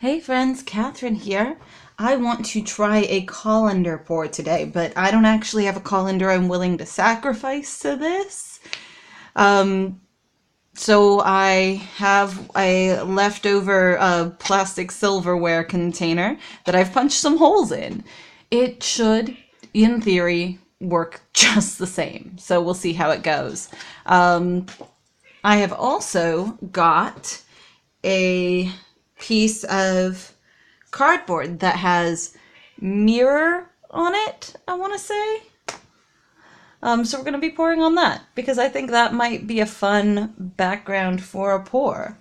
Hey friends, Catherine here. I want to try a colander pour today, but I don't actually have a colander I'm willing to sacrifice to this. Um, so I have a leftover plastic silverware container that I've punched some holes in. It should, in theory, work just the same. So we'll see how it goes. I have also got a piece of cardboard that has mirror on it, I want to say. So we're going to be pouring on that because I think that might be a fun background for a pour.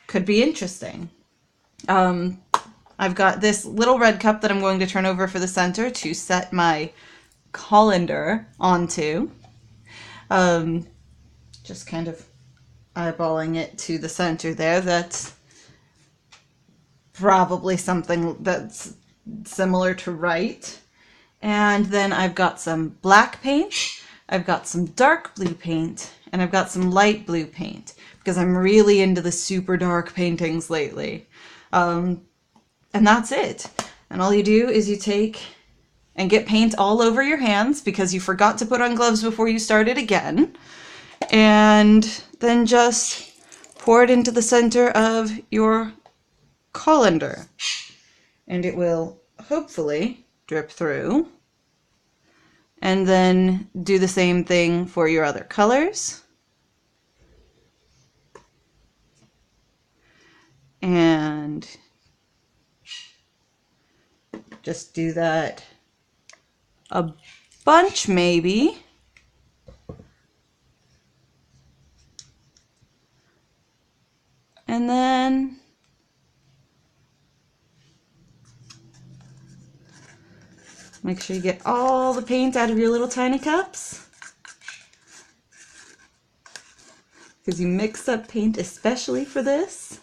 Could be interesting. I've got this little red cup that I'm going to turn over for the center to set my colander onto. Just kind of eyeballing it to the center there. That's probably something that's similar to right. And then I've got some black paint, I've got some dark blue paint, and I've got some light blue paint because I'm really into the super dark paintings lately. And that's it. And all you do is you take and get paint all over your hands because you forgot to put on gloves before you started again. And then just pour it into the center of your colander. And it will hopefully drip through. And then do the same thing for your other colors. And just do that a bunch maybe. And then make sure you get all the paint out of your little tiny cups. Because you mix up paint especially for this.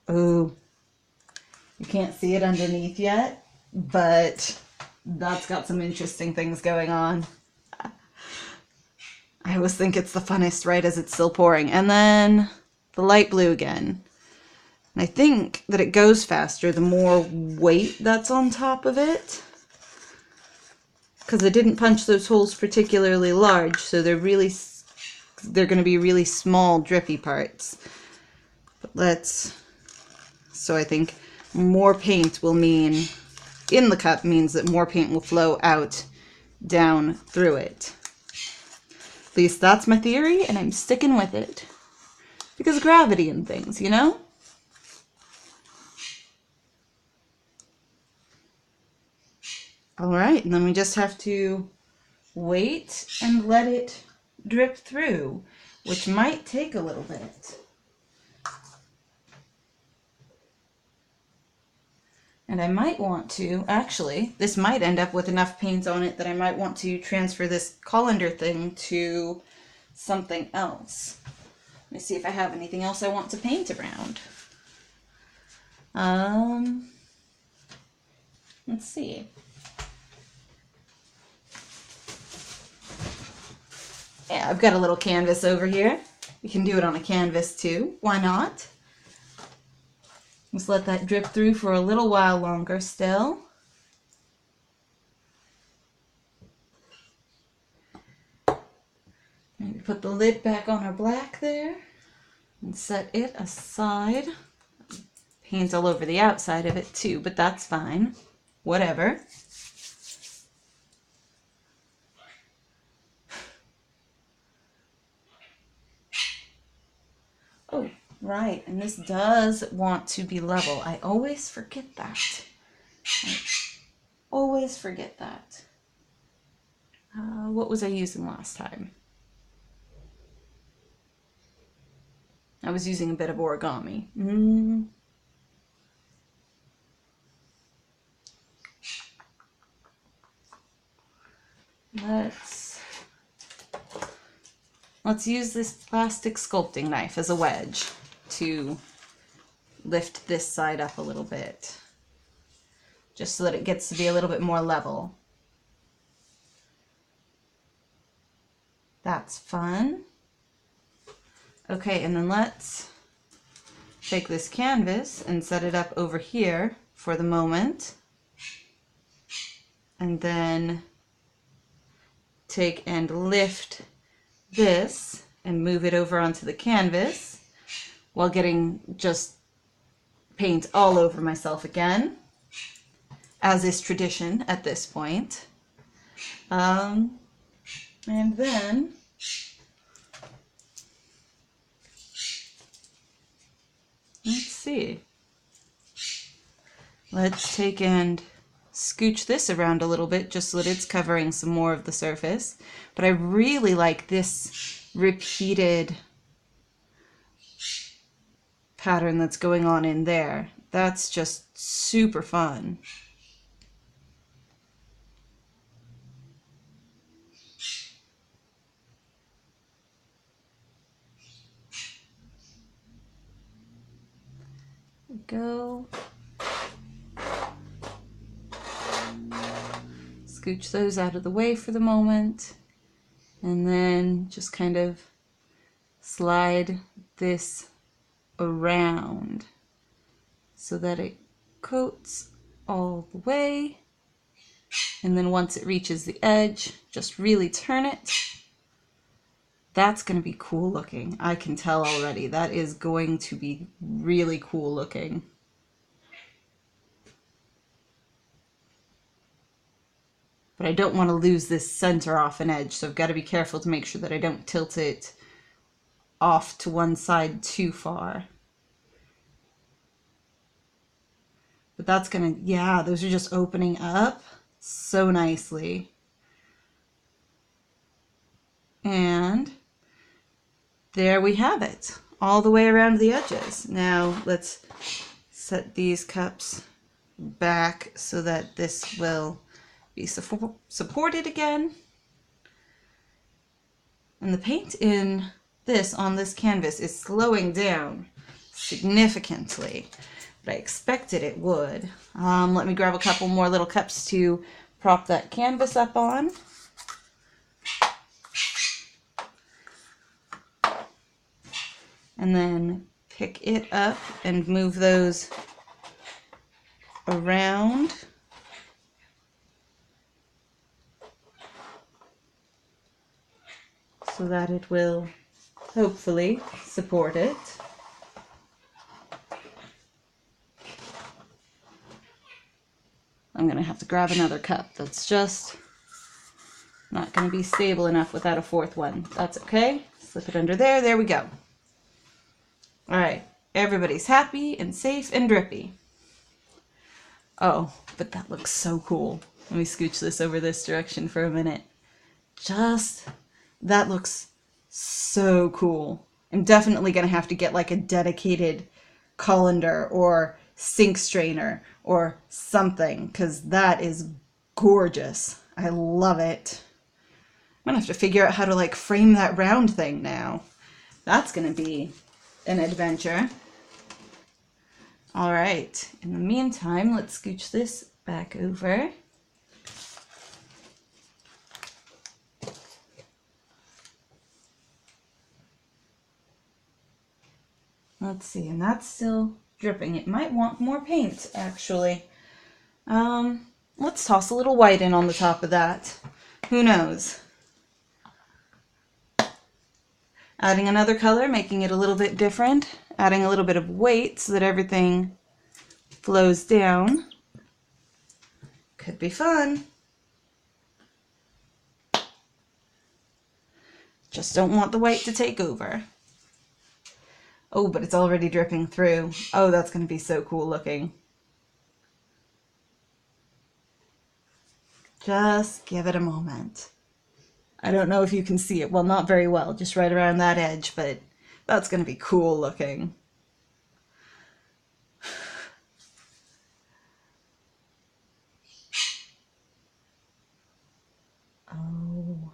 Oh, you can't see it underneath yet, but that's got some interesting things going on. I always think it's the funnest right as it's still pouring. And then the light blue again. And I think that it goes faster the more weight that's on top of it. Because I didn't punch those holes particularly large, so they're going to be really small drippy parts. But so I think more paint will mean, in the cup means that more paint will flow out down through it. At least that's my theory, and I'm sticking with it. Because gravity and things, you know? All right, and then we just have to wait and let it drip through, which might take a little bit. And I might want to, actually, this might end up with enough paint on it that I might want to transfer this colander thing to something else. Let me see if I have anything else I want to paint around. Let's see. Yeah, I've got a little canvas over here. You can do it on a canvas too. Why not? Just let that drip through for a little while longer still. Maybe put the lid back on our black there and set it aside. Paint all over the outside of it too, but that's fine. Whatever. Oh, right, and this does want to be level. I always forget that. I always forget that. What was I using last time? I was using a bit of origami. Let's use this plastic sculpting knife as a wedge to lift this side up a little bit, just so that it gets to be a little bit more level. That's fun. Okay, and then let's take this canvas and set it up over here for the moment. And then take and lift this and move it over onto the canvas while getting just paint all over myself again, as is tradition at this point. And then let's see. Let's take and scooch this around a little bit just so that it's covering some more of the surface. But I really like this repeated pattern that's going on in there. That's just super fun. There we go. Scooch those out of the way for the moment, and then just kind of slide this around so that it coats all the way, and then once it reaches the edge, just really turn it. That's going to be cool looking. I can tell already. That is going to be really cool looking. But I don't want to lose this center off an edge, so I've got to be careful to make sure that I don't tilt it off to one side too far. But that's gonna, yeah, those are just opening up so nicely. And there we have it, all the way around the edges. Now let's set these cups back so that this will be supported again. And the paint in this on this canvas is slowing down significantly, but I expected it would. Let me grab a couple more little cups to prop that canvas up on. And then pick it up and move those around. So that it will hopefully support it. I'm going to have to grab another cup. That's just not going to be stable enough without a fourth one. That's okay. Slip it under there. There we go. All right. Everybody's happy and safe and drippy. Oh, but that looks so cool. Let me scooch this over this direction for a minute. That looks so cool. I'm definitely going to have to get like a dedicated colander or sink strainer or something, because that is gorgeous. I love it. I'm going to have to figure out how to like frame that round thing now. That's going to be an adventure. All right. In the meantime, let's scooch this back over. Let's see, and that's still dripping. It might want more paint, actually. Let's toss a little white in on the top of that. Who knows? Adding another color, making it a little bit different. Adding a little bit of weight so that everything flows down. Could be fun. Just don't want the white to take over. Oh, but it's already dripping through. Oh, that's going to be so cool looking. Just give it a moment. I don't know if you can see it. Well, not very well, just right around that edge, but that's going to be cool looking. Oh.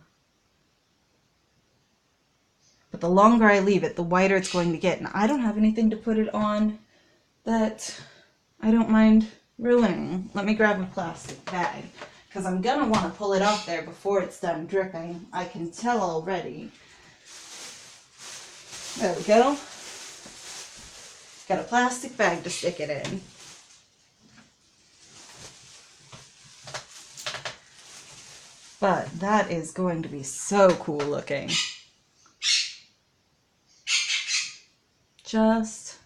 But the longer I leave it, the whiter it's going to get. And I don't have anything to put it on that I don't mind ruining. Let me grab a plastic bag, because I'm going to want to pull it off there before it's done dripping. I can tell already. There we go. Got a plastic bag to stick it in. But that is going to be so cool looking. Just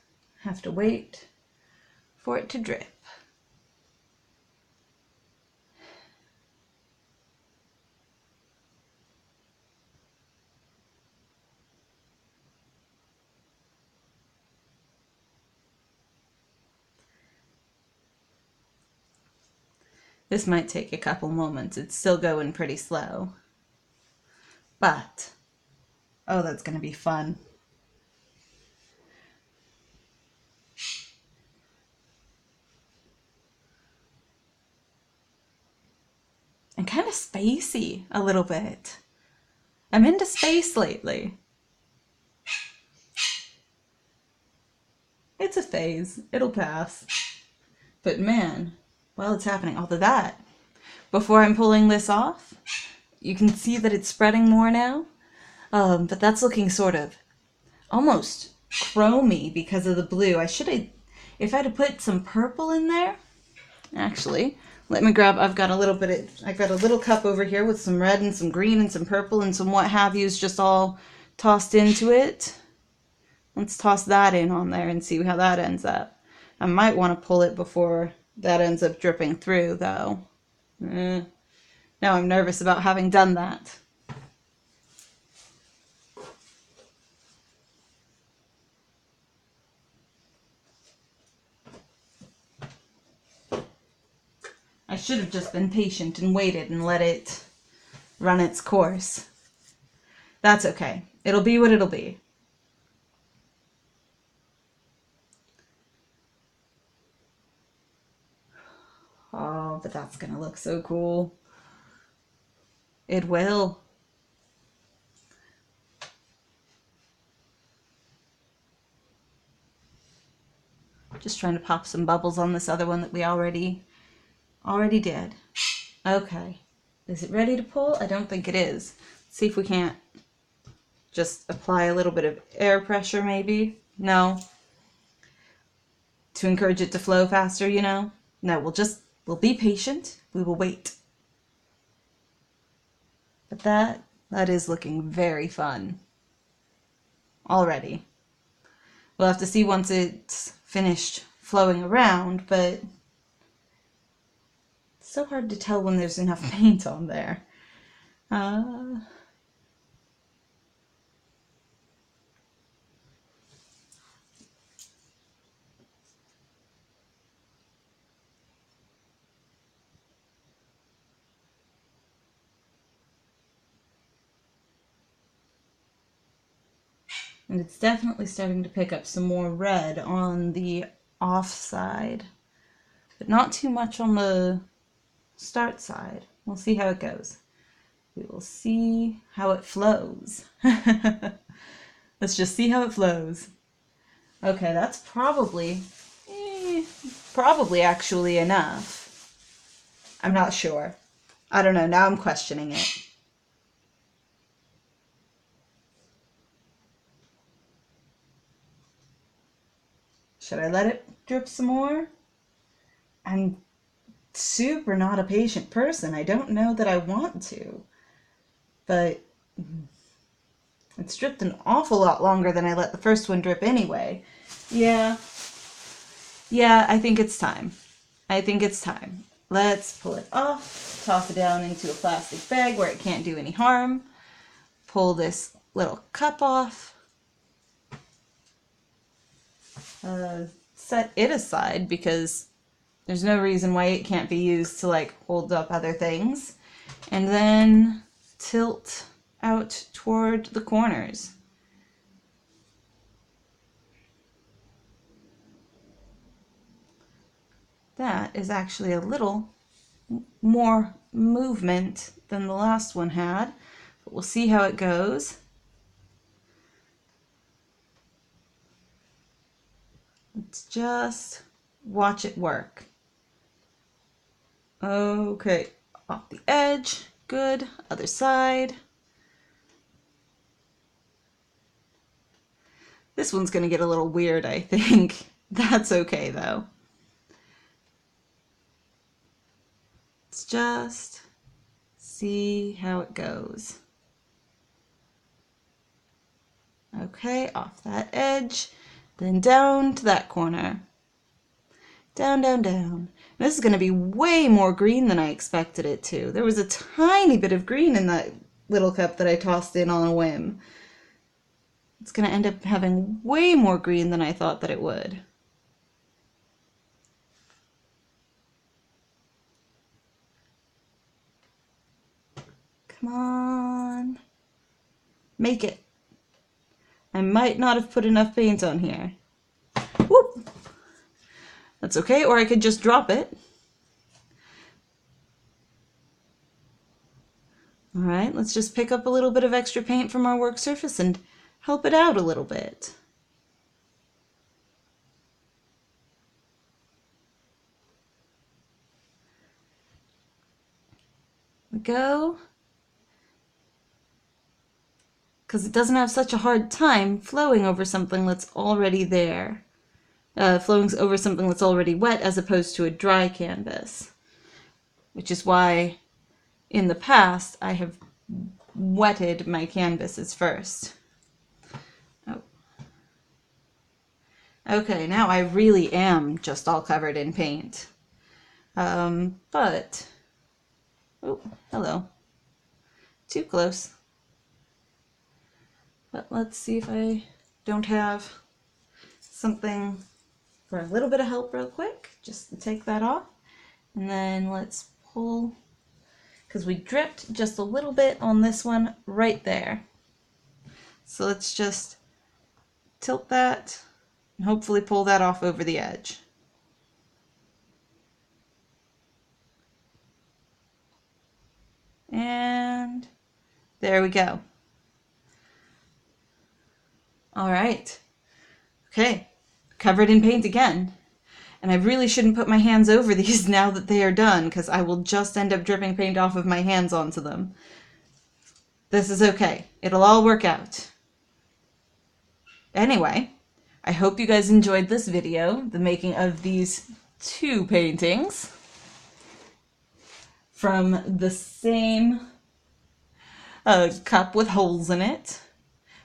have to wait for it to drip. This might take a couple moments. It's still going pretty slow. But, oh, that's going to be fun. And kind of spacey a little bit. I'm into space lately. It's a phase. It'll pass. But man, while it's happening, all of that, before I'm pulling this off, you can see that it's spreading more now. But that's looking sort of almost chromy because of the blue. If I'd have put some purple in there, actually, let me grab, I've got a little cup over here with some red and some green and some purple and some what have yous just all tossed into it. Let's toss that in on there and see how that ends up. I might want to pull it before that ends up dripping through, though. Now I'm nervous about having done that. I should have just been patient and waited and let it run its course. That's okay. It'll be what it'll be. Oh, but that's gonna look so cool. It will. Just trying to pop some bubbles on this other one that we already did. Okay. Is it ready to pull? I don't think it is. Let's see if we can't just apply a little bit of air pressure maybe. No. To encourage it to flow faster, you know? No, we'll be patient. We will wait. But that is looking very fun already. We'll have to see once it's finished flowing around, but it's so hard to tell when there's enough paint on there. And it's definitely starting to pick up some more red on the off side, but not too much on the start side. We'll see how it goes. We will see how it flows. Let's just see how it flows. Okay, that's probably actually enough. I'm not sure. I don't know. Now I'm questioning it. Should I let it drip some more? I'm super not a patient person. I don't know that I want to. But it's dripped an awful lot longer than I let the first one drip anyway. Yeah, I think it's time. Let's pull it off, toss it down into a plastic bag where it can't do any harm. Pull this little cup off. Set it aside because there's no reason why it can't be used to like hold up other things. And then tilt out toward the corners. That is actually a little more movement than the last one had, but we'll see how it goes. Let's just watch it work. Okay, off the edge, good, other side. This one's going to get a little weird, I think. That's okay, though. Let's just see how it goes. Okay, off that edge, then down to that corner. Down, down, down. This is going to be way more green than I expected it to. There was a tiny bit of green in that little cup that I tossed in on a whim. It's going to end up having way more green than I thought that it would. Come on. Make it. I might not have put enough paint on here. Whoop! That's okay, or I could just drop it. All right, let's just pick up a little bit of extra paint from our work surface and help it out a little bit. There we go. Because it doesn't have such a hard time flowing over something that's already there. Flowing over something that's already wet as opposed to a dry canvas. Which is why in the past I have wetted my canvases first. Oh. Okay, now I really am just all covered in paint. But, oh, hello. Too close. But let's see if I don't have something for a little bit of help real quick, just to take that off. And then let's pull, because we dripped just a little bit on this one right there. So let's just tilt that and hopefully pull that off over the edge. And there we go. All right. Okay, covered in paint again. And I really shouldn't put my hands over these now that they are done, because I will just end up dripping paint off of my hands onto them. This is okay. It'll all work out. Anyway, I hope you guys enjoyed this video, the making of these two paintings from the same cup with holes in it,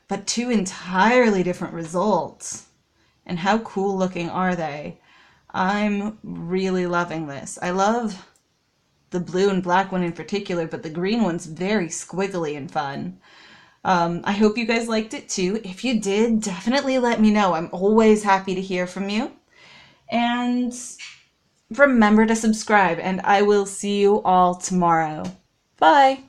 but two entirely different results. And how cool looking are they? I'm really loving this. I love the blue and black one in particular, but the green one's very squiggly and fun. I hope you guys liked it too. If you did, definitely let me know. I'm always happy to hear from you. And remember to subscribe, and I will see you all tomorrow. Bye!